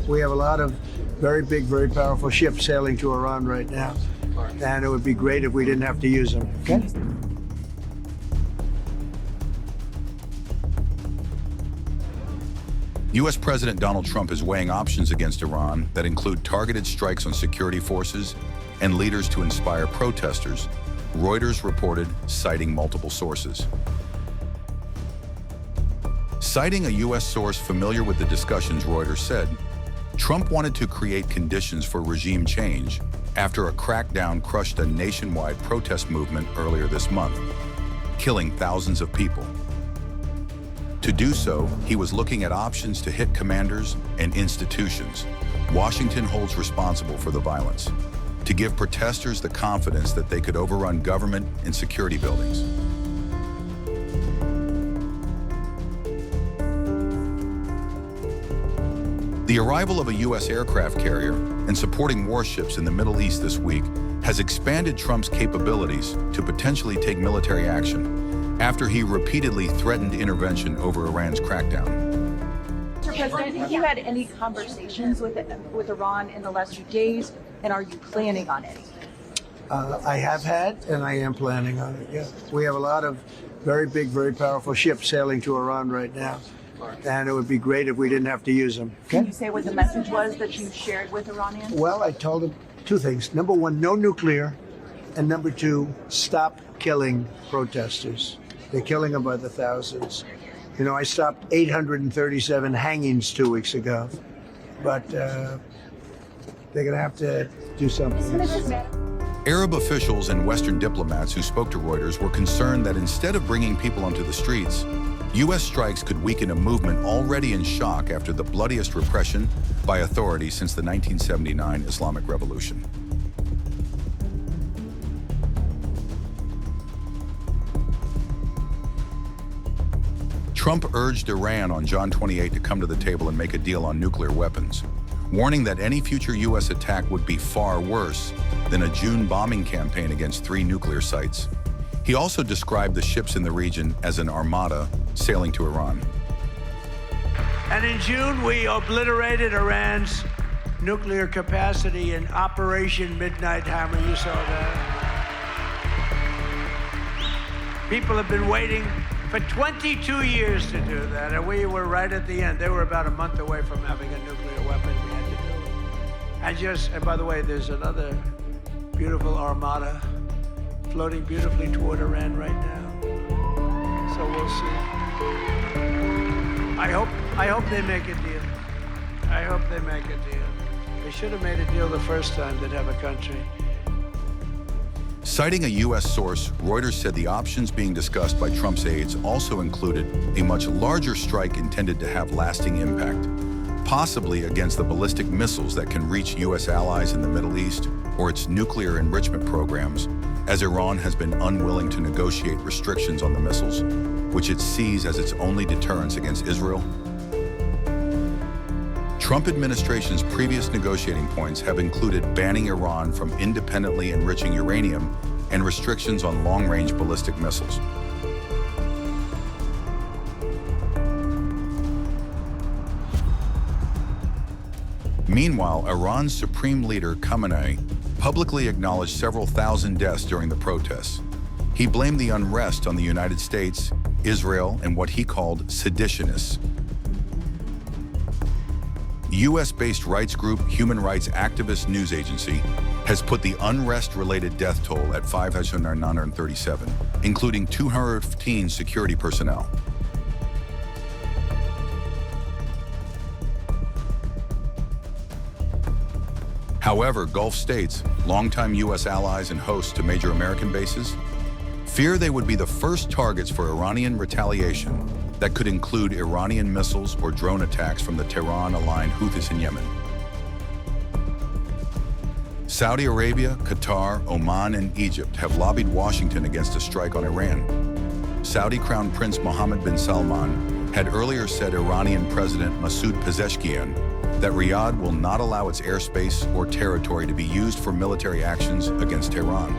We have a lot of very big, very powerful ships sailing to Iran right now. And it would be great if we didn't have to use them. Okay? U.S. President Donald Trump is weighing options against Iran that include targeted strikes on security forces and leaders to inspire protesters, Reuters reported, citing multiple sources. Citing a U.S. source familiar with the discussions, Reuters said, Trump wanted to create conditions for regime change after a crackdown crushed a nationwide protest movement earlier this month, killing thousands of people. To do so, he was looking at options to hit commanders and institutions Washington holds responsible for the violence, to give protesters the confidence that they could overrun government and security buildings. The arrival of a U.S. aircraft carrier and supporting warships in the Middle East this week has expanded Trump's capabilities to potentially take military action after he repeatedly threatened intervention over Iran's crackdown. Mr. President, have you had any conversations with Iran in the last few days, and are you planning on any? I have had, and I am planning on it, yeah. We have a lot of very big, very powerful ships sailing to Iran right now. And it would be great if we didn't have to use them. Okay? Can you say what the message was that you shared with Iranians? Well, I told them two things. Number one, no nuclear. And number two, stop killing protesters. They're killing them by the thousands. You know, I stopped 837 hangings 2 weeks ago. But they're going to have to do something. Arab officials and Western diplomats who spoke to Reuters were concerned that instead of bringing people onto the streets, U.S. strikes could weaken a movement already in shock after the bloodiest repression by authorities since the 1979 Islamic Revolution. Trump urged Iran on John 28 to come to the table and make a deal on nuclear weapons, warning that any future U.S. attack would be far worse than a June bombing campaign against 3 nuclear sites. He also described the ships in the region as an armada sailing to Iran. And in June, we obliterated Iran's nuclear capacity in Operation Midnight Hammer. You saw that. People have been waiting for 22 years to do that, and we were right at the end. They were about a month away from having a nuclear weapon. We had to do it. And by the way, there's another beautiful armada floating beautifully toward Iran right now. So we'll see. I hope they make a deal. I hope they make a deal. They should have made a deal the first time they'd have a country. Citing a U.S. source, Reuters said the options being discussed by Trump's aides also included a much larger strike intended to have lasting impact, possibly against the ballistic missiles that can reach U.S. allies in the Middle East or its nuclear enrichment programs, as Iran has been unwilling to negotiate restrictions on the missiles, which it sees as its only deterrence against Israel. Trump administration's previous negotiating points have included banning Iran from independently enriching uranium and restrictions on long-range ballistic missiles. Meanwhile, Iran's supreme leader Khamenei publicly acknowledged several thousand deaths during the protests. He blamed the unrest on the United States, Israel, and what he called seditionists. U.S.-based rights group Human Rights Activist News Agency has put the unrest-related death toll at 537, including 215 security personnel. However, Gulf states, longtime U.S. allies and hosts to major American bases, fear they would be the first targets for Iranian retaliation that could include Iranian missiles or drone attacks from the Tehran-aligned Houthis in Yemen. Saudi Arabia, Qatar, Oman, and Egypt have lobbied Washington against a strike on Iran. Saudi Crown Prince Mohammed bin Salman had earlier said Iranian President Masoud Pezeshkian that Riyadh will not allow its airspace or territory to be used for military actions against Tehran.